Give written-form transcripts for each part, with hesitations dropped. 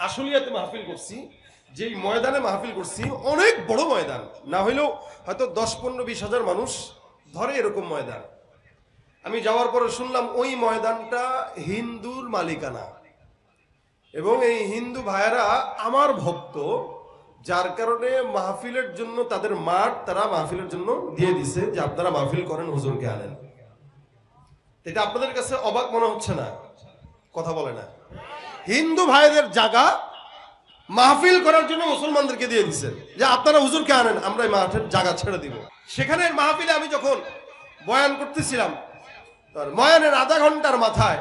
আশুলিয়াতে মাহফিল করছি, যেই ময়দানে মাহফিল করছি অনেক বড় ময়দান, না হইলেও হয়তো 10-15-20 হাজার মানুষ ধরে এরকম ময়দান। আমি যাওয়ার পরে শুনলাম ওই ময়দানটা হিন্দুর মালিকানা, এবং এই হিন্দু ভাইয়েরা আমার ভক্ত, যার কারণে মাহফিলের জন্য তাদের মাঠ তারা মাহফিলের জন্য দিয়ে দিছে যে আপনারা মাহফিল করেন, হুজুরকে আনেন। এটা আপনাদের কাছে অবাক মনে হচ্ছে না? কথা বলে না। হিন্দু ভাইদের জায়গা মাহফিল করার জন্য মুসলমানদেরকে দিয়ে দিছে যে আপনারা হুজুরকে আনেন, আমরা এই মাঠের জায়গা ছেড়ে দিব। সেখানে মাহফিলে আমি যখন বয়ান করতেছিলাম, বয়ানের আধা ঘন্টার মাথায়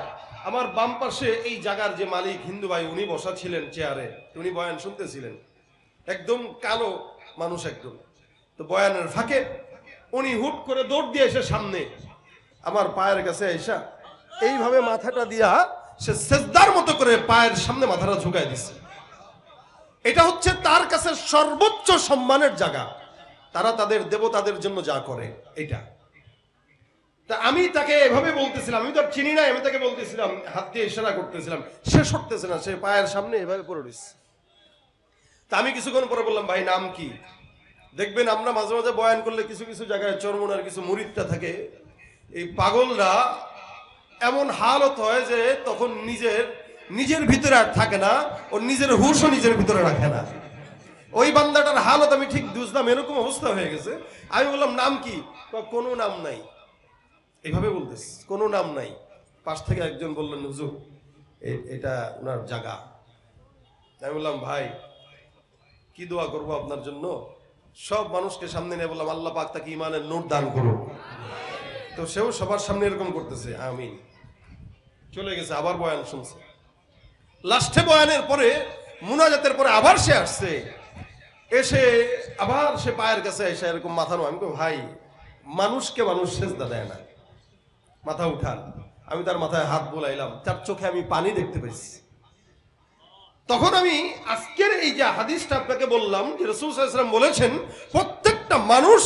আমার বাম পাশে এই জায়গার যে মালিক হিন্দু ভাই, উনি বসা ছিলেন চেয়ারে, উনি বয়ান শুনতেছিলেন। একদম কালো মানুষ একদম। তো বয়ানের ফাঁকে উনি হুট করে দৌড় দিয়ে এসে সামনে আমার পায়ের কাছে এসে এইভাবে মাথাটা দিয়া সে সেজদার মতো করে পায়ের সামনে মাথাটা ঝুঁকায় দিচ্ছে। এটা হচ্ছে তার কাছে সর্বোচ্চ সম্মানের জায়গা। তারা তাদের দেবতাদের জন্য যা করে এটা। তা আমি তাকে এভাবে বলতেছিলাম, আমি তো চিনি না, আমি তাকে বলতেছিলাম, হাত দিয়ে ইশারা করতেছিলাম, সে সরতেছে না, সে পায়ের সামনে এভাবে পড়ে রয়েছে। তা আমি কিছুক্ষণ পরে বললাম, ভাই নাম কি? দেখবেন আমরা মাঝে মাঝে বয়ান করলে কিছু কিছু জায়গায় চরমনার কিছু মুরিদটা থাকে, এই পাগলরা এমন হালত হয় যে তখন নিজের ভিতরে আর থাকে না, ও নিজের হুশও নিজের ভিতরে রাখে না। ওই বান্দাটার হালত আমি ঠিক বুঝলাম, এরকম অবস্থা হয়ে গেছে। আমি বললাম নাম কি? কোনো নাম নাই। এইভাবে বলতেছে কোনো নাম নাই। পাশ থেকে একজন বললেন, হুজুর এটা ওনার জায়গা। আমি বললাম, ভাই কি দোয়া করবো আপনার জন্য? সব মানুষকে সামনে নিয়ে বললাম, আল্লাহ পাক তাকে ইমানের নূর দান করুন। তো সেও সবার সামনে এরকম করতেছে, আমিন। চলে গেছে, আবার বয়ান শুনছে। লাস্টে বয়ানের পরে মুনাজাতের পরে আবার সে আসছে, এসে আবার সে পায়ের কাছে এসে এরকম মাথা নো। আমি তো ভাই, মানুষকে মানুষ সেজদা দেয় না, মাথা উঠান। আমি তার মাথায় হাত বোলাইলাম, তার চোখে আমি পানি দেখতে পেয়েছি। তখন আমি আজকের এই যে হাদিসটা আপনাকে বললাম, যে রাসূল সাল্লাল্লাহু আলাইহি ওয়াসাল্লাম বলেছেন প্রত্যেকটা মানুষ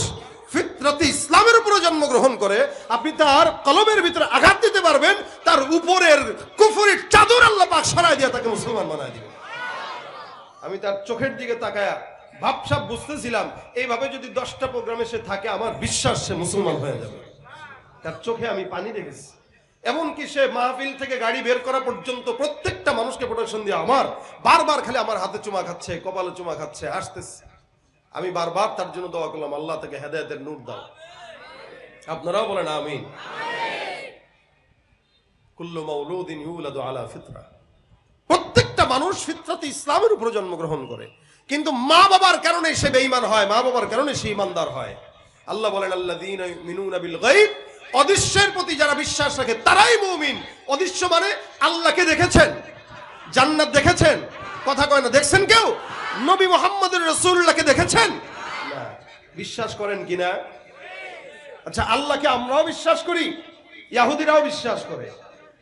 ফিতরাতে ইসলামের উপরে জন্মগ্রহণ করে। আপনি তার কলবের ভিতরে আঘাত দিতে পারবেন, তার উপরের কুফরের চাদর আল্লাহ পাক সরায় দিয়ে তাকে মুসলমান বানায় দিবেন। আমি তার চোখের দিকে তাকায়া ভাবসাব বুঝতেছিলাম, এইভাবে যদি 10টা প্রোগ্রামে সে থাকে, আমার বিশ্বাস সে মুসলমান হয়ে যাবে। তার চোখে আমি পানি দেখেছি। এমনকি সে মাহফিল থেকে গাড়ি বের করা পর্যন্ত প্রত্যেকটা মানুষকে প্রোটেকশন দিয়ে আমার বারবার খালি আমার হাতে চুমা খাচ্ছে, কপালে চুমা খাচ্ছে, আসতেছে। আমি বারবার তার জন্য দোয়া করলাম, আল্লাহ তাকে হেদায়েতের নূর দাও। আপনারাও বলেন আমিন। কুল্লু মাউলুদিন ইউলাদু আলা ফিতরা। প্রত্যেকটা মানুষ ফিতরাতে ইসলামের উপর জন্মগ্রহণ করে, কিন্তু মা বাবার কারণে সে বেঈমান হয়, মা বাবার কারণে সে ঈমানদার হয়। আল্লাহ বলেন, আল্লাযীনা ইউমিনুনা বিল গায়ব, অদৃশ্যের প্রতি যারা বিশ্বাস রাখে তারাই মুমিন। অদৃশ্য মানে আল্লাহকে দেখেছেন, জান্নাত দেখেছেন, কথা কয় না, দেখছেন কেউ? নবী মুহাম্মদুর রাসূলুল্লাহকে দেখেছেন না? বিশ্বাস করেন কিনা? আচ্ছা, আল্লাহকে আমরাও বিশ্বাস করি, ইহুদিরাও বিশ্বাস করে,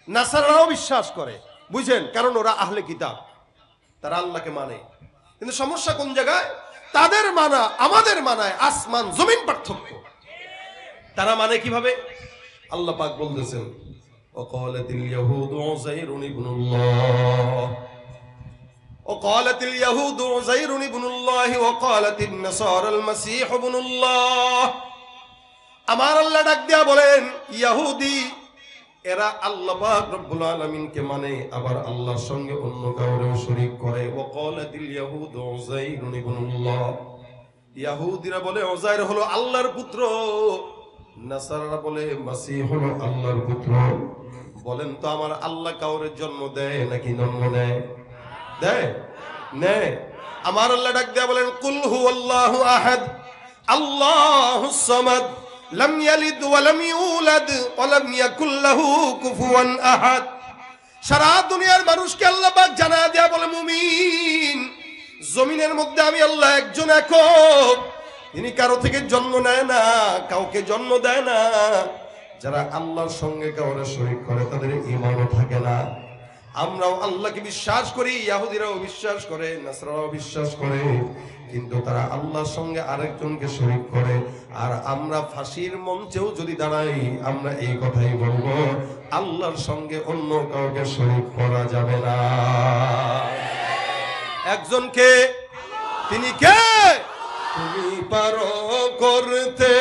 নাসারারাও বিশ্বাস করে, বুঝেন? কারণ ওরা আহলে কিতাব, তারা আল্লাহকে মানে। কিন্তু সমস্যা কোন জায়গায়? তাদের মানা আমাদের মানায় আসমান জমিন পার্থক্য। তারা মানে কিভাবে? আল্লাহ পাক বলতেছেন, ওয়াকালাতিল ইয়াহুদু উযাইরুন ইবনুল্লাহ, ওয়াকালাতিল ইয়াহুদু উযাইরুন ইবনুল্লাহ, ওয়াকালাতিন নাসারাল মাসীহ ইবনুল্লাহ। আমার আল্লাহ ডাক দিয়া বলেন, ইহুদি এরা আল্লাহ পাক রব্বুল আলামিনকে মানে, আবার আল্লাহর সঙ্গে অন্য কাউরেও শরীক করে। ওয়াকালাতিল ইয়াহুদু উযাইরুন ইবনুল্লাহ, ইহুদিরা বলে উযাইর হলো আল্লাহর পুত্র, নাসারারা বলে মাসীহ হলো আল্লাহর পুত্র। বলেন তো, আমার আল্লাহ কাউরে জন্ম দেয় নাকি জন্ম নেয়? দেয়? নেয়। আমার আল্লাহ ডাক দিয়া বলেন, কুল হুয়াল্লাহু আহাদ আল্লাহুস সামাদ লাম ইয়ালিদ ওয়া লাম ইউলাদ ওয়া লাম ইয়াকুল লাহু কুফুয়ান আহাদ। সারা দুনিয়ার মানুষকে আল্লাহ পাক জানায়া দেয়া বলে, মুমিন, জমিনের মধ্যে আমি আল্লাহ একজন একক, তিনি কারো থেকে জন্ম নেয় না, কাউকে জন্ম দেয় না। যারা আল্লাহর সঙ্গে কাউরে শরীক করে তাদের ঈমানও থাকে না। আমরাও আল্লাহকে বিশ্বাস করি, ইহুদিরাও বিশ্বাস করে, নাসারাও বিশ্বাস করে, কিন্তু তারা আল্লাহর সঙ্গে আরেকজনকে শরীক করে। আর আমরা ফাঁসির মঞ্চেও যদি দাঁড়াই, আমরা এই কথাই বলবো, আল্লাহর সঙ্গে অন্য কাউকে শরীক করা যাবে না। একজনকে, তিনি কে? তুমি পারো করতে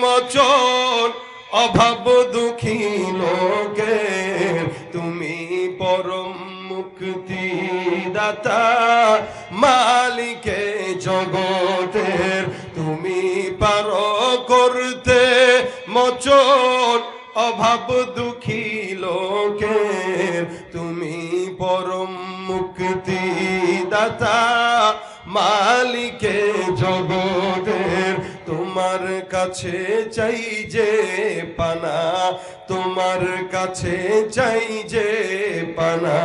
মোচন অভাব দুঃখী লোকের, তুমি পরম মুক্তি দাতা মালিকে জগতের, তুমি পারো করতে মোচন অভাব দুঃখী লোকের, তুমি পরম মুক্তি দাতা মালিকে জগতের, তোমার কাছে চাই যে পানা, তোমার কাছে চাই যে পানা,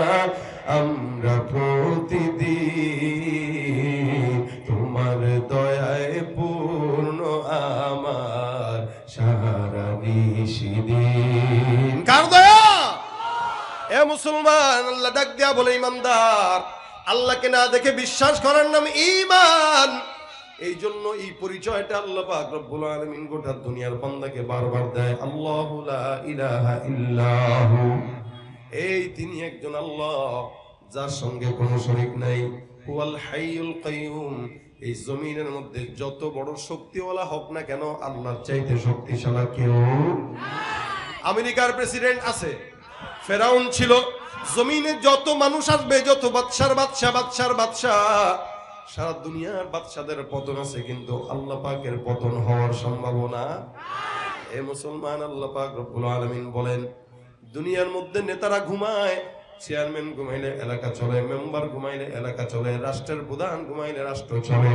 আমরা প্রতিদিন তোমার দয়ায় পূর্ণ আমার সারা নিশিদিন। কার দয়া? এ মুসলমান, আল্লাহ ডাক দিয়া বলে, ইমানদার, আল্লাহকে না দেখে বিশ্বাস করার নাম ঈমান। এই জন্য এই পরিচয়টা আল্লাহ পাক রব্বুল আলামিন গোটা দুনিয়ার বান্দাকে বারবার দেয়, আল্লাহু লা ইলাহা ইল্লাহু, এই তিনি একজন আল্লাহ যার সঙ্গে কোনো শরীক নাই, হুয়াল হাইয়ুল কাইয়ুম। এই জমিনের মধ্যে যত বড় শক্তিওয়ালা হোক না কেন, আল্লাহর চাইতে শক্তিশালী কেউ। আমেরিকার প্রেসিডেন্ট আছে, ফেরাউন ছিল, জমিনে যত মানুষ আসবে, যত বাদশার বাদশাহ, সারা দুনিয়ার বাদশাদের পতন আছে, কিন্তু আল্লাহ পাকের পতন হওয়ার সম্ভাবনা। এ মুসলমান, আল্লাহ পাক রব্বুল আলামিন বলেন, দুনিয়ার মধ্যে নেতারা ঘুমায়, চেয়ারম্যান ঘুমাইলে এলাকা চলে, মেম্বার ঘুমাইলে এলাকা চলে, রাষ্ট্রের প্রধান ঘুমাইলে রাষ্ট্র চলে।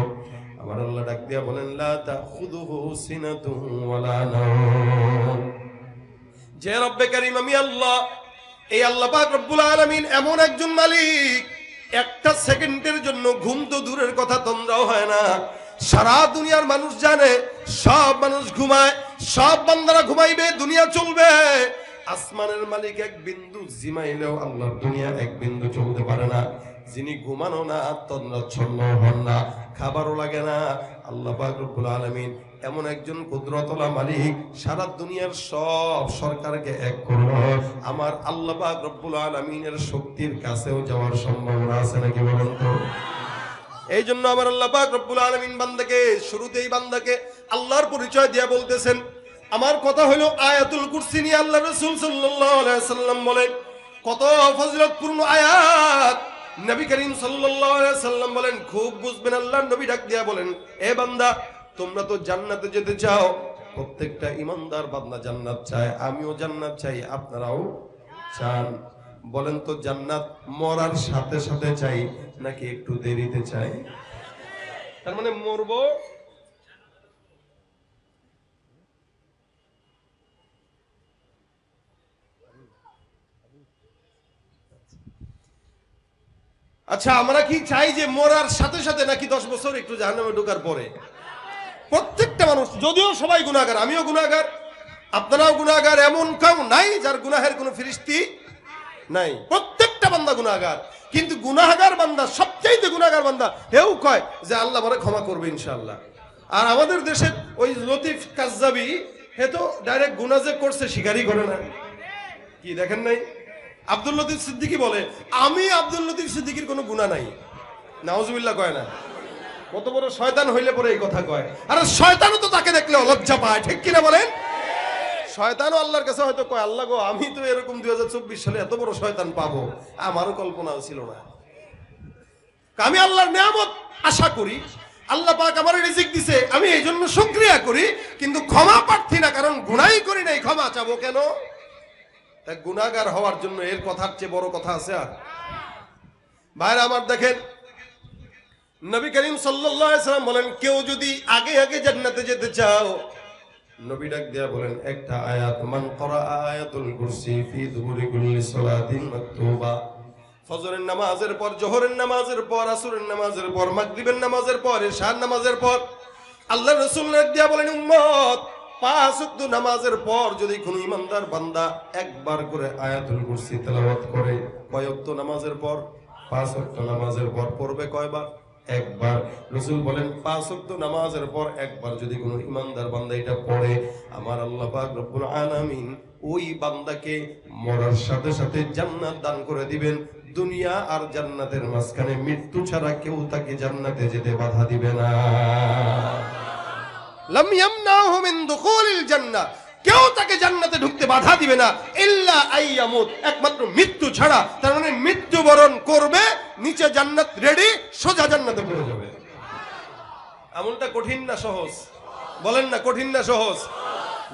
আমার আল্লাহ ডাক দিয়া বলেন, লা তাখুযুহু সিনাতুন ওয়ালা নাওম। যে রব্বে কারীম আমি আল্লাহ, এই আল্লাহ পাক রব্বুল আলামিন এমন একজন মালিক, একটা সেকেন্ডের জন্য ঘুম তো দূরের কথা, তন্দ্রাও হয় না। সারা দুনিয়ার মানুষ জানে, সব মানুষ ঘুমায়, সব বান্দারা ঘুমাইবে, দুনিয়া চলবে। আসমানের মালিক এক বিন্দু জিমাইলেও আল্লাহর দুনিয়া এক বিন্দু চলতে পারে না। যিনি ঘুমানো না, তন্দ্রাচ্ছন্ন হন না, খাবারও লাগে না, আল্লাহ পাক রব্বুল আলামিন এমন একজন কুদরতওয়ালা মালিক, সারা দুনিয়ার সব সরকারকে এক করলো, আমার আল্লাহ পাক রব্বুল আলামিনের শক্তির কাছেও যাওয়ার সম্ভাবনা আছে নাকি বলেন তো? এই জন্য আমার আল্লাহ পাক রব্বুল আলামিন বান্দাকে, শুরুতেই বান্দাকে আল্লাহর পরিচয় দিয়ে বলতেছেন। আমার কথা হলো, আয়াতুল কুরসি নিয়ে আল্লাহ রাসূল সাল্লাল্লাহু আলাইহি ওয়াসাল্লাম বলেন, কত ফজিলতপূর্ণ আয়াত। নবী করিম সাল্লাল্লাহু আলাইহি ওয়াসাল্লাম বলেন, খুব বুঝবেন। আল্লাহর নবী ডাক দিয়া বলেন, এ বান্দা, তোমরা তো জান্নাতে যেতে চাও, প্রত্যেকটা ইমানদার বান্দা জান্নাত চায়, আমিও জান্নাত চাই, আপনারাও চান। বলেন তো, জান্নাত মরার সাথে সাথে চাই নাকি একটু দেরিতে চাই? তার মানে মরবো, আচ্ছা আমরা কি চাই যে মরার সাথে সাথে নাকি 10 বছর একটু জাহান্নামে ঢোকার পরে? প্রত্যেকটা মানুষ, যদিও সবাই গুনাহগার, আমিও গুনাহগার, আপনারাও গুনাহগার, এমন কেউ নাই যার গুনাহের কোনো ফিরিস্তি নাই। প্রত্যেকটা বান্দা গুনাহগার, কিন্তু গুনাহগার বান্দা, সবচাইতে গুনাহগার বান্দা হেউ কয় যে আল্লাহ আমারে ক্ষমা করবে ইনশাআল্লাহ। আর আমাদের দেশের ওই লতিফ কাজ্জাবি, হে তো ডাইরেক্ট গুনাহ যে করছে স্বীকারই করে না। কি দেখেন নাই? আব্দুল লতিফ সিদ্দিকী বলে, আমি আব্দুল লতিফ সিদ্দিকীর কোনো গুনাহ নাই, নাউজুবিল্লাহ কয় না। কত বড় শয়তান হইলে পরে এই কথা কয়। আরে শয়তানও তো তাকে দেখলে লজ্জা পায়, ঠিক কিনা বলেন? শয়তানও আল্লাহর কাছে হয়তো কয়, আল্লাহ গো, আমি তো এরকম 2024 সালে এত বড় শয়তান পাবো আমারও কল্পনাও ছিল না। আমি আল্লাহর নিয়ামত আশা করি, আল্লাহ পাক আমার রিজিক দিছে, আমি এই জন্য শুকরিয়া করি, কিন্তু ক্ষমা প্রার্থী না, কারণ গুনাহই করি নাই, ক্ষমা চাবো কেন? তাই গুনাহগার হওয়ার জন্য এর কথার চেয়ে বড় কথা আছে আর? ভাইরা আমার, দেখেন নবী করিম সাল্লাল্লাহু আলাইহি ওয়াসাল্লাম বলেন, কেউ যদি আগে আগে জান্নাতে যেতে চাও, নবী ডাক দেয়া বলেন একটা আয়াত, মান করা আয়াতুল কুরসি ফি দুবুরি কুল্লি সালাতিন মাকতুবা। ফজরের নামাজের পর, জোহরের নামাজের পর, আসরের নামাজের পর, মাগরিবের নামাজের পর, ইশার নামাজের পর, আল্লাহর রাসূল ডাক দেয়া বলেন, উম্মত, 5 ওয়াক্ত নামাজের পর যদি কোনো ইমানদার বান্দা একবার করে আয়াতুল কুরসি তেলাওয়াত করে, কয় ওয়াক্ত নামাজের পর? 5 ওয়াক্ত নামাজের পর পড়বে কয়বার? একবার। রাসূল বলেন 5 ওয়াক্ত নামাজের পর একবার যদি কোনো ইমানদার বান্দা এটা পড়ে, আমার আল্লাহ পাক রব্বুল আলামিন ওই বান্দাকে মরার সাথে সাথে জান্নাত দান করে দিবেন। দুনিয়া আর জান্নাতের মাঝখানে মৃত্যু ছাড়া কেউ তাকে জান্নাতে যেতে বাধা দিবে না। লাম ইয়ামনাহু মিন দুখুলিল জান্নাহ, কেউ তাকে জান্নাতে ঢুকতে বাধা দিবে না ইল্লা আইয়ামুত, একমাত্র মৃত্যু ছাড়া। তার মানে মৃত্যুবরণ করবে, নিচে জান্নাত রেডি, সোজা জান্নাতে পড়ে যাবে। আমলটা কঠিন না সহজ? বলেন না কঠিন না সহজ?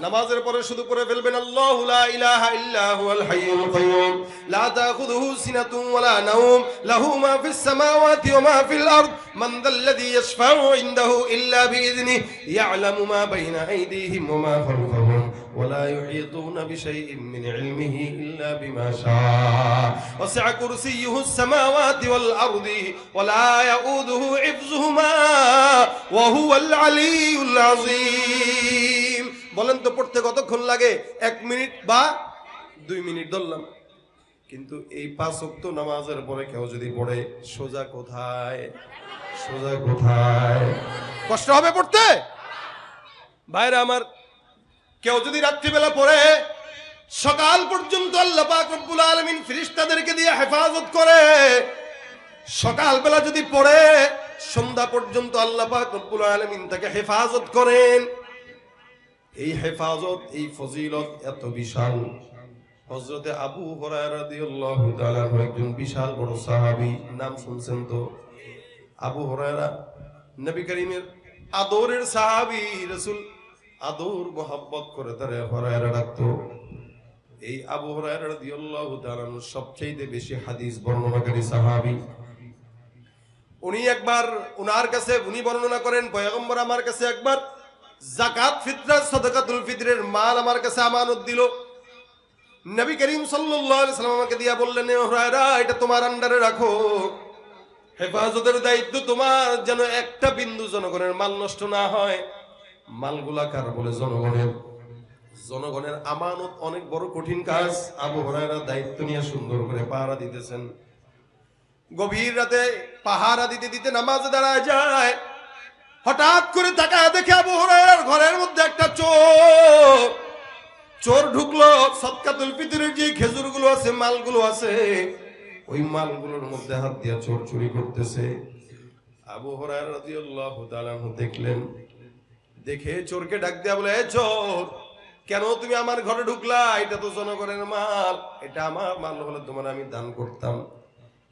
নামাজের পরে শুধু পড়ে ফেলবেন আল্লাহু লা ইলাহা ইল্লা হুয়াল হাইয়ুল কাইয়্যুম লা তাখুযুহু সিনাতুন ওয়ালা নাওম লাহু মা ফিস সামাওয়াতি ওয়া মা ফিল আরদ মান যাল্লাযী ইয়াশফাউ ইনদাহু ইল্লা বিইذনিহি ইয়া'লামু মা বাইনা আইদিহিম ওয়া মা খালফাহুম ওয়া লা ইউহীতুনা বিশাইইন মিন ইলমিহি ইল্লা বিমা শাআ ওয়াসি'a কুরসিয়্যুহুস সামাওয়াতি ওয়াল আরদি ওয়া লা ইয়াউদুহু হিফযুহুমা ওয়া হুয়াল আলিয়্যুল আযীম। বলেন তো পড়তে কতক্ষণ লাগে? 1 মিনিট বা 2 মিনিট ধরলাম। কিন্তু এই 5 ওয়াক্ত নামাজের পরে কেউ যদি পড়ে, সোজা কোথায়? সোজা কোথায়? কষ্ট হবে পড়তে? ভাইরা আমার, কেউ যদি রাত্রিবেলা পড়ে সকাল পর্যন্ত আল্লাহ পাক রব্বুল আলামিন ফেরেশতাদেরকে দিয়ে হেফাজত করে, সকালবেলা যদি পড়ে সন্ধ্যা পর্যন্ত আল্লাহ পাক রব্বুল আলামিন তাকে হেফাজত করেন। এই হেফাজত, এই ফজিলত এত বিশাল। হযরতে আবু হুরায়রা রাদিয়াল্লাহু তাআলা একজন বিশাল বড় সাহাবী, নাম শুনছেন তো? আবু হুরায়রা নবী করিমের আদরের সাহাবী, রাসূল আদর মোহাব্বত করে তারে হুরায়রা ডাকতো। এই আবু হুরায়রা রাদিয়াল্লাহু তাআলা সবচেয়ে বেশি হাদিস বর্ণনাকারী সাহাবী। উনি একবার উনার কাছে উনি বর্ণনা করেন, পয়গম্বর আমার কাছে একবার যাকাত ফিতরা সাদাকাতুল ফিতরের মাল আমার কাছে আমানত দিল। নবী করিম সাল্লাল্লাহু আলাইহি ওয়াসাল্লাম আমাকে দিয়া বললেন, হুরায়রা এটা তোমার আন্ডারে রাখো, হেফাজতের দায়িত্ব তোমার, যেন একটা বিন্দু জনগণের মাল নষ্ট না হয়। মালগুলা কার? বলে জনগণের। জনগণের আমানত অনেক বড় কঠিন কাজ। আবু হুরায়রা দায়িত্ব নিয়ে সুন্দর করে পাহারা দিতেছেন। গভীর রাতে পাহারা দিতে দিতে নামাজে দাঁড়ায় যায়। হঠাৎ করে তাকায় দেখে আবু হুরায়রার ঘরের মধ্যে একটা চোর ঢুকলো। সাদকাতুল ফিতরের যে খেজুরগুলো আছে, মালগুলো আছে, ওই মালগুলোর মধ্যে হাত দিয়ে চোর চুরি করতেছে। আবু হুরায়রা রাদিয়াল্লাহু তাআলা দেখলেন, দেখে চোরকে ডাক দিয়া বলে, এ চোর, কেন তুমি আমার ঘরে ঢুকলা? এটা তো জনগণের মাল, এটা আমার মাল হলে তোমার আমি দান করতাম,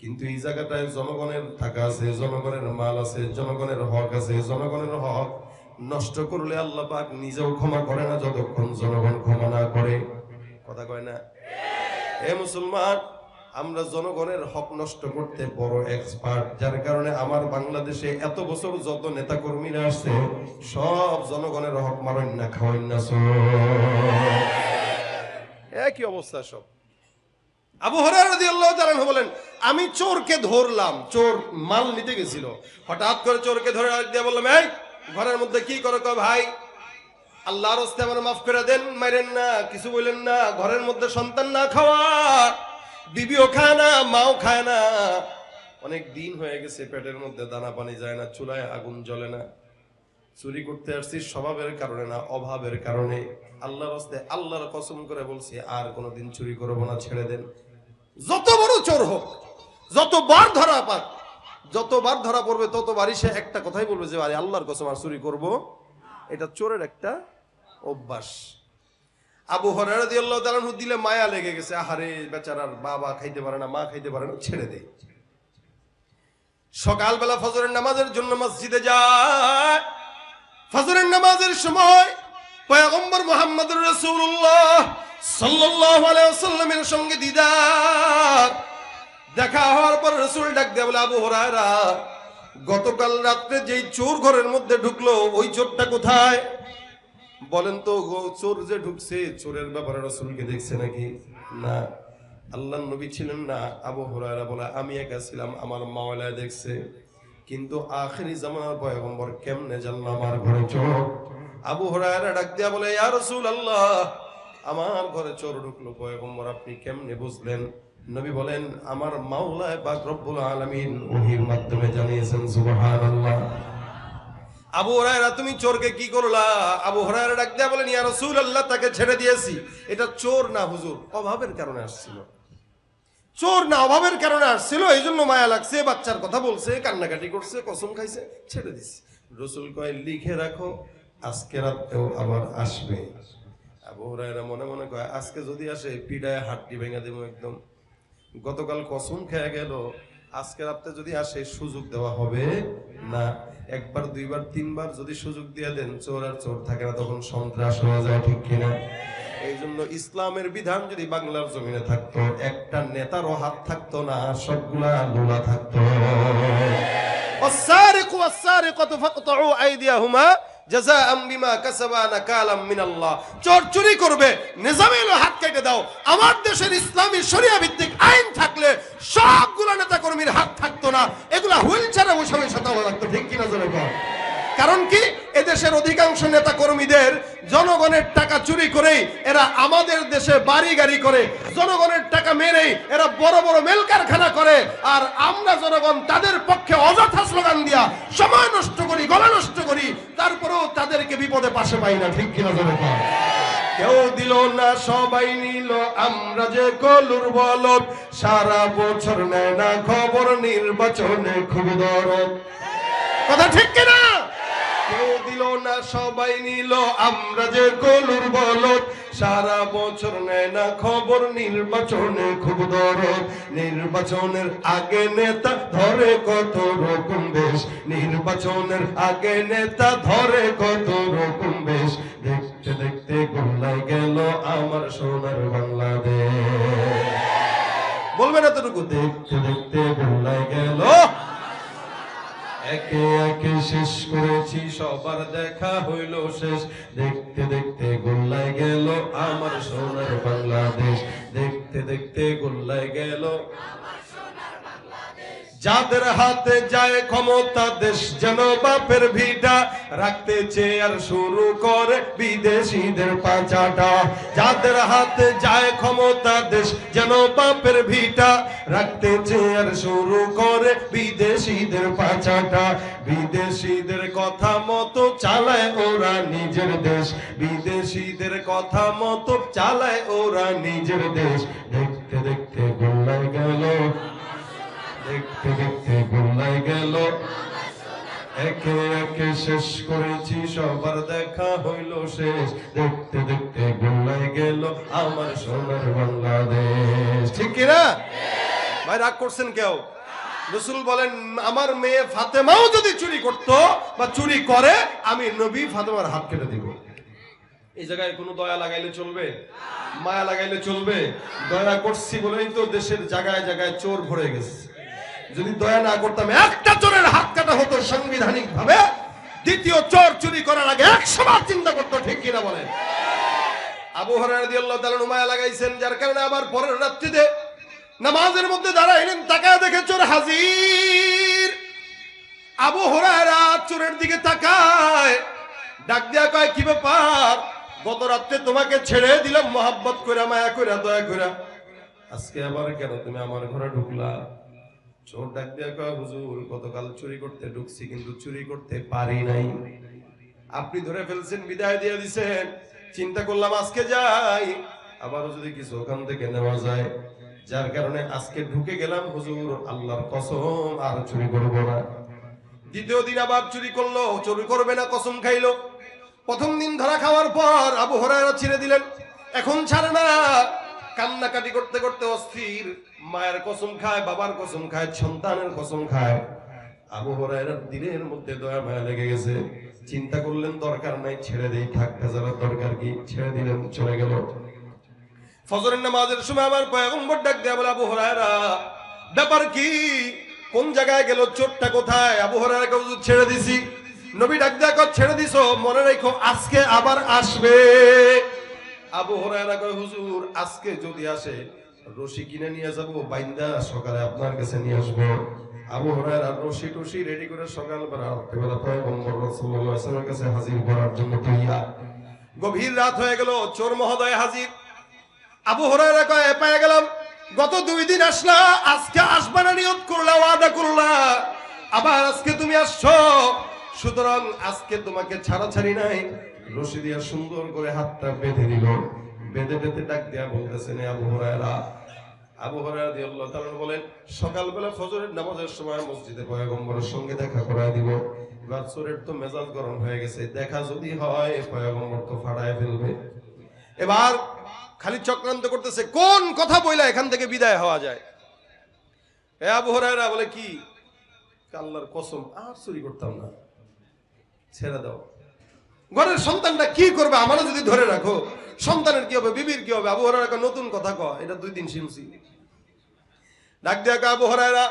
কিন্তু এই জায়গাটায় জনগণের টাকা আছে, জনগণের মাল আছে, জনগণের হক আছে। জনগণের হক নষ্ট করলে আল্লাহ পাক নিজেও ক্ষমা করে না যতক্ষণ জনগণ ক্ষমা না করে। কথা কয় না? এ মুসলমান, আমরা জনগণের হক নষ্ট করতে বড় এক্সপার্ট, যার কারণে আমার বাংলাদেশে এত বছর যত নেতা কর্মীরা আসছে সব জনগণের হক মারেন না, খাওয়ান না, একই অবস্থা সব। আবু হুরায়রা রাদিয়াল্লাহু তাআলা বলেন, আমি চোরকে ধরলাম, চোর মাল নিতে গেছিল। হঠাৎ করে চোরকে ধরে দিয়ে বললাম, এই ঘরের মধ্যে কি করো? কয়, ভাই আল্লাহর রাস্তায় আমার মাফ করে দেন, মাইরেন না, কিছু বলেন না। ঘরের মধ্যে সন্তান না খাওয়া, বিবিও খায় না, মাও খায় না, অনেক দিন হয়ে গেছে, পেটের মধ্যে দানা পানি যায় না, চুলায় আগুন জ্বলে না। চুরি করতে আসছি স্বভাবের কারণে না, অভাবের কারণে। আল্লাহর রাস্তায় আল্লাহর কসম করে বলছি আর কোনোদিন চুরি করবো না, ছেড়ে দেন। যত বড় চোর হোক, যতবার ধরা পাক, যতবার ধরা পড়বে ততবারই সে একটা কথাই বলবে যে আরে আল্লাহর কসম আর চুরি করবো। এটা চোরের একটা অভ্যাস। আবু হুরায়রা রাদিয়াল্লাহু তাআলা দিলে মায়া লেগে গেছে, আহারে বেচারার বাবা খাইতে পারে না, মা খাইতে পারে না, ছেড়ে দেয়। সকালবেলা ফজরের নামাজের জন্য মসজিদে যায়। ফজরের নামাজের সময় পয়গম্বর মুহাম্মদুর রাসূলুল্লাহ সাল্লাল্লাহু আলাইহি ওয়াসাল্লামের সঙ্গে দিদার দেখা হওয়ার পর রাসূল ডাক দিয়ে বলে, আবু হুরায়রা, গতকাল রাতে যেই চোর ঘরের মধ্যে ঢুকলো ওই চোরটা কোথায়? বলেন তো, চোর যে ঢুকছে, চোরের ব্যাপারে রাসূলকে দেখছে নাকি? না। আল্লাহর নবী ছিলেন না। আবু হুরায়রা বলে, আমি একা ছিলাম, আমার মাওলা দেখছে, কিন্তু আখিরি জামানার পয়গম্বর কেমনে জানলো আমার ঘরে চোর? আবু হুরায়রা ডাক দিয়া বলে, ইয়া রাসূলুল্লাহ, আমার ঘরে চোর ঢুকলো, পয়গম্বর আপনি কেমনে বুঝলেন? নবী বলেন, আমার মাওলা পাক রব্বুল আলামিন ওহীর মাধ্যমে জানিয়েছেন। সুবহানাল্লাহ। আবু হুরায়রা, তুমি চোরকে কি করলা? আবু হুরায়রা ডাক দিয়া বলেন, ইয়া রাসূলুল্লাহ, তাকে ছেড়ে দিয়েছি। এটা চোর না হুজুর, অভাবের কারণে আসছিল। চোর না অভাবের কারণে আসছিল, এই জন্য মায়া লাগছে, বাচ্চার কথা বলছে, কান্নাকাটি করছে, কসম খাইছে, ছেড়ে দিছে। রসুল কয় লিখে রাখো, আজকে রাতেও আবার আসবে। আবু হুরায়রা মনে মনে কয় আজকে যদি আসে পিড়ায় হাড্ডি ভেঙে দেবো একদম। গতকাল কসম খেয়ে গেল, আজকে রাতে যদি আসে সুযোগ দেওয়া হবে না। একবার দুইবার তিনবার যদি সুযোগ দিয়ে দেন, চোর আর চোর থাকে না, তখন সন্ত্রাস হয়ে যায়, ঠিক কিনা? এই জন্য ইসলামের বিধান যদি বাংলার জমিনে থাকতো, একটা নেতারও হাত থাকতো না, সবগুলা লোলা থাকতো। والسارق والسارقة فاقطعوا أيديهما جزاء بما كسبا نكالا من الله। চোর চুরি করবে, নিজামে এলো হাত কেটে দাও। আমার দেশের ইসলামী শরিয়া ভিত্তিক আইন থাকলে সবগুলা নেতা কর্মীর হাত থাকতো না, এগুলা হুইল চেয়ারে বসে বসে তাও লাগতো, ঠিক কিনা জোরে বল? কারণ কি, এদেশের অধিকাংশ নেতা কর্মীদের জনগণের টাকা চুরি করেই এরা আমাদের দেশে বাড়ি গাড়ি করে, জনগণের টাকা মেরেই এরা বড় বড় মেল কারখানা করে, আর আমরা জনগণ তাদের পক্ষে অযথা স্লোগান দিয়া সময় নষ্ট করি, গলা নষ্ট করি, তারপরেও তাদেরকে বিপদে পাশে পাই না, ঠিক কিনা জোরে বল? কেউ দিল না সবাই নিল, আমরা যে কলুর বলদ, সারা বছর নেয় না খবর, নির্বাচনে খুব দরদ। কথা ঠিক কিনা? কেউ দিল না সবাই নিল, আমরা যে কলুর বলদ, সারা বছর নেয় না খবর, নির্বাচনে খুব দরদ। নির্বাচনের আগে নেতা ধরে কত রকম বেশ, নির্বাচনের আগে নেতা ধরে কত রকম বেশ। দেখতে দেখতে গোল্লায় গেল আমার সোনার বাংলাদেশ। বলবেন এতটুকু? দেখতে দেখতে গোল্লায় গেল, একে একে শেষ করেছি, সবার দেখা হইল শেষ। দেখতে দেখতে গোল্লায় গেল আমার সোনার বাংলাদেশ। দেখতে দেখতে গোল্লায় গেল যাদের হাতে যায় ক্ষমতা, দেশ যেন বাপের ভিটা, রাখতে চেয়ার শুরু করে বিদেশিদের পাচাটা। যাদের হাতে যায় ক্ষমতা, দেশ যেন বাপের ভিটা, রাখতে চেয়ার শুরু করে বিদেশিদের পাচাটা। বিদেশিদের কথা মতো চালায় ওরা নিজের দেশ, বিদেশিদের কথা মতো চালায় ওরা নিজের দেশ। দেখতে দেখতে গোল্লায় গেল, দেখতে দেখতে গোল্লায় গেল, একে একে শেষ করেছি, সবার দেখা হইল শেষ। দেখতে দেখতে গোল্লায় গেল আমার সোনার বাংলাদেশ, ঠিক কিনা ভাই? রাগ করছেন কেউ? রাসূল বলেন, আমার মেয়ে ফাতেমাও যদি চুরি করতো বা চুরি করে, আমি নবী ফাতেমার হাত কেটে দিব। এই জায়গায় কোনো দয়া লাগাইলে চলবে? মায়া লাগাইলে চলবে? দয়া করছি বলেই তো দেশের জায়গায় জায়গায় চোর ভরে গেছে। যদি দয়া না করতাম, একটা চোরের হাত কাটা হতো সাংবিধানিক ভাবে, দ্বিতীয় চোর চুরি করার আগে 100 বার চিন্তা করতো, ঠিক কিনা বলেন? আবু হুরায়রা রাদিয়াল্লাহু তাআলা মায়া লাগাইছেন, যার কারণে আবার পরের রাত্রিতে নামাজের মধ্যে দাঁড়াইলেন, তাকায় দেখে চোর হাজির। আবু হুরায়রা চোরের দিকে তাকায়, ডাক দিয়া কয়, কি ব্যাপার? গত রাতে তোমাকে ছেড়ে দিলাম মোহাব্বত কইরা, মায়া কইরা, দয়া কইরা, আজকে আবার কেন তুমি আমার ঘরে ঢুকলা? চোর ডাক দিয়া কয়, হুজুর গতকাল চুরি করতে ঢুকছি, কিন্তু চুরি করতে পারি নাই, আপনি ধরে ফেলছেন, বিদায় দিয়ে দিছেন, চিন্তা করলাম আজকে যাই, আবারও যদি কিছু ওখান থেকে নেওয়া যায়, যার কারণে আজকে ঢুকে গেলাম, হুজুর আল্লাহর কসম আর চুরি করব না। দ্বিতীয় দিন আবার চুরি করলো, চুরি করবে না কসম খাইলো। প্রথম দিন ধরা খাওয়ার পর আবু হুরায়রা ছেড়ে দিলেন, এখন ছাড়ে না, কান্নাকাটি করতে করতে অস্থির, মায়ের কসম খায়, বাবার কসম খায়, সন্তানের কসম খায়। আবু হুরায়রার দিলের মধ্যে দয়া মায়া লেগে গেছে, চিন্তা করলেন দরকার নাই, ছেড়ে দেই, থাক, হাজার দরকার কি, ছেড়ে দিলেন, চলে গেল। ফজরের নামাজের সময় আমার পয়গম্বর ডাক দেয়া বলে, আবু হুরায়রা ব্যাপার কি, কোন জায়গায় গেল, চোরটা কোথায়? আবু হুরায়রাকে হুজুর ছেড়ে দিছি। নবী ডাক দেয়া কয়, ছেড়ে দিছো, মনে রাখো আজকে আবার আসবে। আবু হুরায়রা কয়, হুজুর আজকে যদি আসে রশি কিনে নিয়ে যাব, বাইন্দা সকালে আপনার কাছে নিয়ে আসবো। আবু হুরায়রা রশি টশি রেডি করে সকালবেলা পয়গম্বর রাসূলুল্লাহ সাল্লাল্লাহু আলাইহি ওয়াসাল্লামের কাছে হাজির করার জন্য তৈয়ার। গভীর রাত হয়ে গেল, চোর মহোদয় হাজির। আবু হুরায়রা কয়, পেয়ে গেলাম, গত 2 দিন আসলা, আজকে আসবা না নিয়ত করলা, ওয়াদা করলা, আবার আজকে তুমি আসছো, সুতরাং আজকে তোমাকে ছাড়াছাড়ি নাই। রশি দিয়া সুন্দর করে হাতটা বেঁধে দিল, বেঁধে বেঁধে ডাক দিয়া বলতেছেন, আবু হুরায়রা আবু হুরায়রা রাদিয়াল্লাহু তাআলা বলেন, সকালবেলা ফজরের নামাজের সময় মসজিদে পয়গম্বরের সঙ্গে দেখা করায় দিব। এবার চোরের তো মেজাজ গরম হয়ে গেছে, দেখা যদি হয় পয়গম্বর তো ফাড়ায় ফেলবে। এবার খালি চক্রান্ত করতেছে কোন কথা বইলা এখান থেকে বিদায় হওয়া যায়। আবু হুরায়রা বলে, কি আল্লাহর কসম আর চুরি করতাম না, ছেড়ে দাও। ঘরের সন্তানটা কি করবে, আমারও যদি ধরে রাখো, সন্তানের কি হবে, বিবির কি হবে। আবু হুরায়রা নতুন কথা কয়, এটা 2 দিন শুনছি। ডাক দিয়া আবু হুরায়রা,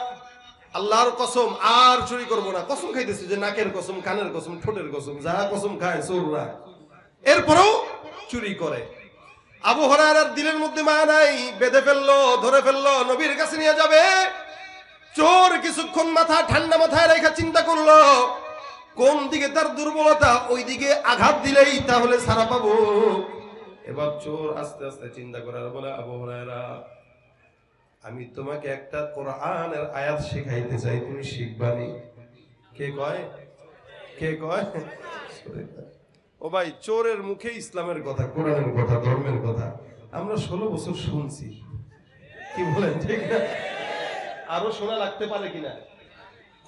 আল্লাহর কসম আর চুরি করবো না। কসম খাইতেছে যে নাকের কসম, কানের কসম, ঠোঁটের কসম, যা কসম খায় চোররা, এরপরেও চুরি করে। আবু হুরায়রার দিলের মধ্যে মায়া নাই, বেঁধে ফেললো, ধরে ফেললো, নবীর কাছে নিয়ে যাবে। চোর কিছুক্ষণ মাথা ঠান্ডা মাথায় রেখে চিন্তা করলো কোন দিকে তার দুর্বলতা, ওই দিকে আঘাত দিলেই তাহলে ছাড়া পাবো। এবার চোর আস্তে আস্তে চিন্তা করে বলে, আবু হুরায়রা, আমি তোমাকে একটা কোরআনের আয়াত শেখাইতে চাই, তুমি শিখবানি। কে কয়? কে কয়? ও ভাই, চোরের মুখে ইসলামের কথা, কোরআনের কথা, ধর্মের কথা আমরা 16 বছর শুনছি। কি বলেন, ঠিক না? আরো শোনা লাগতে পারে কিনা?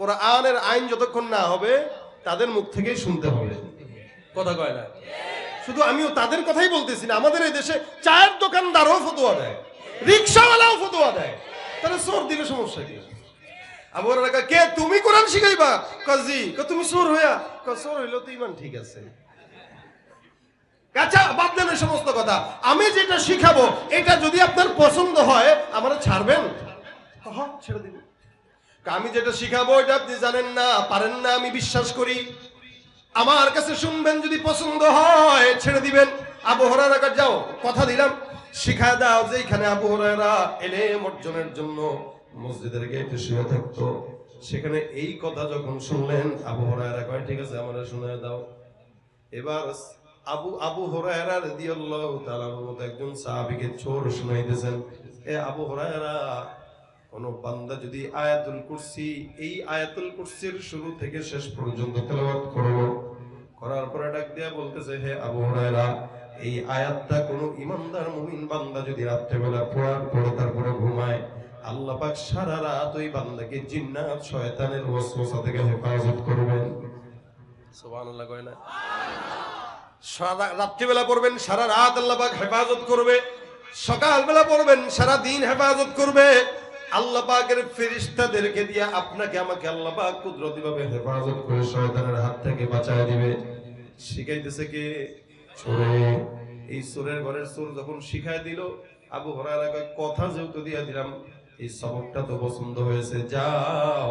কোরআনের আইন যতক্ষণ না হবে তাদের মুখ থেকেই শুনতে হবে, কথা কয় না? শুধু আমিও তাদের কথাই বলতেছি না, আমাদের এই দেশে চায়ের দোকানদারও ফতোয়া দেয়, রিকশাওয়ালাও ফতোয়া দেয়, তাহলে চোর দিলে সমস্যা কি? আবু হুরায়রা, কে তুমি কোরআন শিখাইবা? কাজী, তুমি চোর হইয়া? চোর হইলো তো ইমান ঠিক আছে। আচ্ছা বাদ দেন এই সমস্ত কথা, আমি যেটা শিখাবো এটা যদি আপনার পছন্দ হয় আমারে ছাড়বেন? হ্যাঁ, ছেড়ে দিব। আমি যেটা শিখাবো এটা আপনি জানেন না, পারেন না, আমি বিশ্বাস করি, আমার কাছে শুনবেন, যদি পছন্দ হয় ছেড়ে দিবেন। আবু হুরায়রা, যাও, কথা দিলাম শিখায় দাও। যেখানে আবু হুরায়রা ইলম অর্জনের জন্য মসজিদের গেটে শুয়ে থাকতো, সেখানে এই কথা যখন শুনলেন, আবু হুরায়রা কয়, ঠিক আছে, আমারে শুনায় দাও। এবার আবু হুরায়রা রাদিয়াল্লাহু তাআলার মতো একজন সাহাবীকে চোর শুনাইতেছেন। এ আবু হুরায়রা, কোন বান্দা যদি আয়াতুল কুরসি, এই আয়াতুল কুরসির শুরু থেকে শেষ পর্যন্ত তেলাওয়াত করলো, করার পরে ডাক দিয়া বলতেছে, হে আবু হুরায়রা, এই আয়াতটা কোন ইমানদার মুমিন বান্দা যদি রাত্রেবেলা পড়ার পরে তারপরে ঘুমায়, আল্লাহ পাক সারা রাত ওই বান্দাকে জিন্নাত শয়তানের ওয়াসওয়াসা থেকে হেফাজত করবেন। সুবহানাল্লাহ কয় না? সারা রাত্রিবেলা পড়বেন, সারা রাত আল্লাহ পাক হেফাজত করবে, সকালবেলা পড়বেন, সারা দিন হেফাজত করবে। আল্লাহ পাকের ফেরেশতাদেরকে দিয়ে আপনাকে আমাকে আল্লাহ পাক কুদরতিভাবে হেফাজত করে শয়তানের হাত থেকে বাঁচায় দিবে। শিখাইতেছে কে? চোরে। এই চোরের ঘরের চোর যখন শিখায় দিল, আবু হুরায়রা কয়, কথা যেহেতু দিয়া দিলাম, এই সবকটা তো পছন্দ হয়েছে, যাও,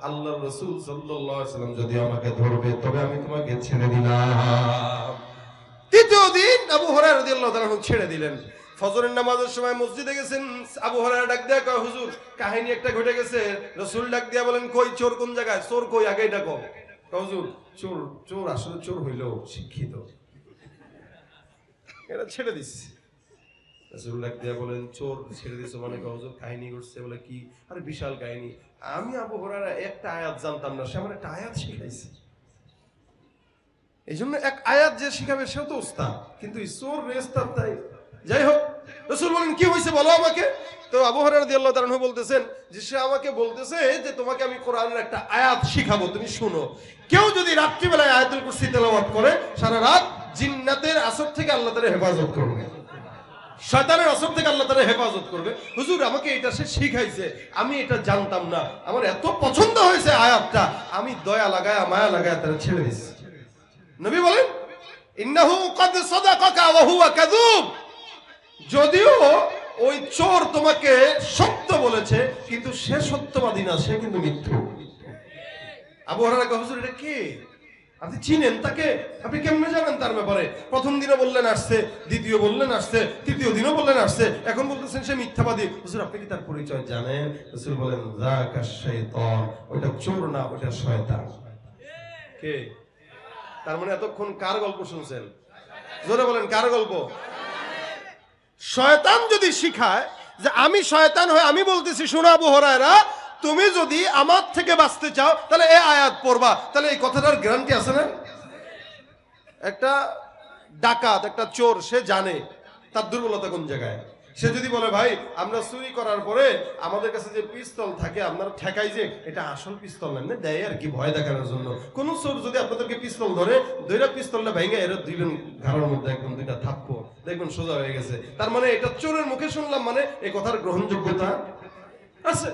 আল্লাহর রাসূল সাল্লাল্লাহু আলাইহি ওয়াসাল্লাম যদি আমাকে ধরবে তবে আমি তোমাকে ছেড়ে দিলাম। তৃতীয় দিন আবু হুরায়রা রাদিয়াল্লাহু তাআলা ছেড়ে দিলেন। ফজরের নামাজের সময় মসজিদে গেছেন, আবু হুরায়রা ডাক দেয়া কয়, হুজুর কাহিনী একটা ঘটে গেছে। রাসূল ডাক দিয়া বলেন, কই চোর কোন জায়গায়? চোর কই, আগে এটা কও। হুজুর, চোর আসলে চোর হইলো শিক্ষিত, এটা ছেড়ে দিস। রাসূল ডাক দিয়া বলেন, চোর ছেড়ে দিছো মানে? হুজুর কাহিনী ঘটছে। বলে কি? আরে বিশাল কাহিনী। আমি আবু হুরায়রা একটা আয়াত জানতাম না, সে আমার একটা আয়াত শিখাইছে। এই জন্য এক আয়াত যে শিখাবে সেও তো ওস্তাদ, কিন্তু চোর রেস্তাদ। তাই যাই হোক, রাসূল বলেন, কি হয়েছে বলো আমাকে। তো আবু হুরায়রা রাদিয়াল্লাহু তাআলা বলতেছেন যে সে আমাকে বলতেছে যে তোমাকে আমি কোরআনের একটা আয়াত শিখাবো, তুমি শুনো। কেউ যদি রাত্রিবেলায় আয়াতুল কুরসি তেলাওয়াত করে, সারা রাত জিন্নাতের আসর থেকে আল্লাহ তাআলা হেফাজত করবে, শয়তানের আসর থেকে আল্লাহ তাআলা হেফাজত করবে। হুজুর আমাকে এটা সে শিখাইছে, আমি এটা জানতাম না, আমার এত পছন্দ হয়েছে আয়াতটা, আমি দয়া লাগায় মায়া লাগায় তারা ছেড়ে দিচ্ছি। নবী বলেন, ইন্নাহু ক্বাদ সাদাকাকা ওয়া হুয়া কাযুব। যদিও ওই চোর তোমাকে সত্য বলেছে, কিন্তু সে সত্যবাদী না, সে কিন্তু মিথ্যু। আবু হুরায়রা কয়, হুজুর এটা কে? আপনি চিনেন তাকে? আপনি কেমনে জানেন তার ব্যাপারে? প্রথম দিনও বললেন আসছে, দ্বিতীয় বললেন আসছে, তৃতীয় দিনও বললেন আসছে, এখন বলতেছেন সে মিথ্যাবাদী। হুজুর আপনি কি তার পরিচয় জানেন? রাসূল বলেন, যাকা শাইতান, ওটা চোর না, ওটা শয়তান। কে? তার মানে এতক্ষণ কার গল্প শুনছেন? জোরে বলেন, কার গল্প? শয়তান যদি শিখায় যে আমি শয়তান হয়ে আমি বলতেছি, শোনো আবু হুরায়রা, তুমি যদি আমার থেকে বাঁচতে চাও তাহলে এই আয়াত পড়বা, তাহলে এই কথাটার গ্যারান্টি আছে না? একটা ডাকাত, একটা চোর, সে জানে তার দুর্বলতা কোন জায়গায়। সে যদি বলে ভাই আমরা চুরি করার পরে আমাদের কাছে যে পিস্তল থাকে আপনারা ঠেকাই যে এটা আসল পিস্তল না, দেয় আর কি ভয় দেখানোর জন্য। কোন চোর যদি আপনাদেরকে পিস্তল ধরে দুইটা পিস্তলটা ভেঙে এরা দিবেন ঘাড়ের মধ্যে একদম দুইটা থাপ্পো, দেখবেন সোজা হয়ে গেছে। তার মানে এটা চোরের মুখে শুনলাম, মানে এই কথার গ্রহণযোগ্যতা আছে।